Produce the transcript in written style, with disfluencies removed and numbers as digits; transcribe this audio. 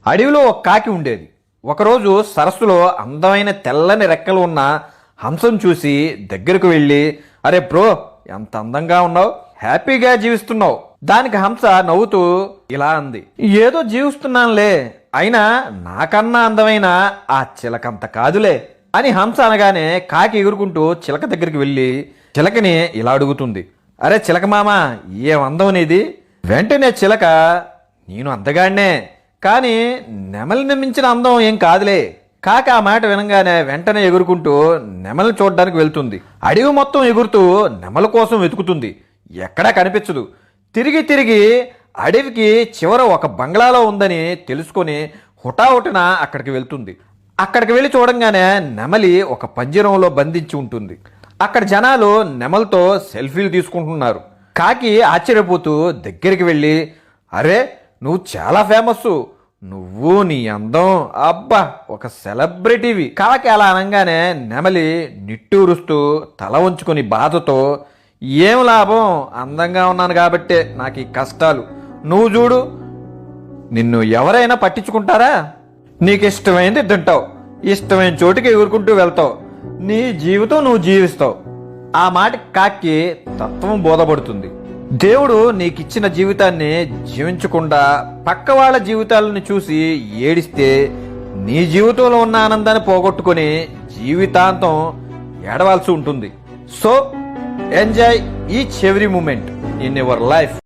అడవిలో ఒక కాకి ఉండేది. ఒకరోజు సరస్సులో అందమైన తెల్లని రెక్కలు ఉన్న హంసను చూసి దగ్గరకు వెళ్ళి, అరే బ్రో, ఎంత అందంగా ఉన్నావు, హ్యాపీగా జీవిస్తున్నావు. దానికి హంస నవ్వుతూ ఇలా అంది, ఏదో జీవిస్తున్నానులే, అయినా నాకన్నా అందమైన ఆ చిలకంత కాదులే అని హంస అనగానే కాకి ఎగురుకుంటూ చిలక దగ్గరికి వెళ్ళి చిలకని ఇలా అడుగుతుంది, అరే చిలక మామ, ఏం అందం నీది. వెంటనే చిలక, నేను అందగాడినే, కానీ నెమలిని మించిన అందం ఏం కాదులే. కాకి ఆ మాట వినగానే వెంటనే ఎగురుకుంటూ నెమలిని చూడడానికి వెళ్తుంది. అడవి మొత్తం ఎగురుతూ నెమల కోసం వెతుకుతుంది, ఎక్కడా కనిపించదు. తిరిగి తిరిగి అడవికి చివర ఒక బంగ్లాలో ఉందని తెలుసుకొని హుటాహుటిన అక్కడికి వెళ్తుంది. అక్కడికి వెళ్ళి చూడంగానే నెమలి ఒక పంజరంలో బంధించి ఉంటుంది. అక్కడ జనాలు నెమలితో సెల్ఫీలు తీసుకుంటున్నారు. కాకి ఆశ్చర్యపోతూ దగ్గరికి వెళ్ళి, అరే నువ్వు చాలా ఫేమస్, నువ్వు నీ అందం, అబ్బా ఒక సెలబ్రిటీవి. కాకి అలా అనగానే నెమలి నిట్టూరుస్తూ తల ఉంచుకొని బాధతో, ఏం లాభం, అందంగా ఉన్నాను కాబట్టే నాకు ఈ కష్టాలు. నువ్వు చూడు, నిన్ను ఎవరైనా పట్టించుకుంటారా? నీకు ఇష్టమైంది తింటావు, ఇష్టమైన చోటుకి ఎగురుకుంటూ వెళ్తావు, నీ జీవితం నువ్వు జీవిస్తావు. ఆ మాట కాకి తత్వం బోధపడుతుంది. దేవుడు నీకిచ్చిన జీవితాన్ని జీవించకుండా పక్క వాళ్ళ జీవితాలను చూసి ఏడిస్తే నీ జీవితంలో ఉన్న ఆనందాన్ని పోగొట్టుకొని జీవితాంతం ఏడవాల్సి ఉంటుంది. So enjoy each every moment in your life.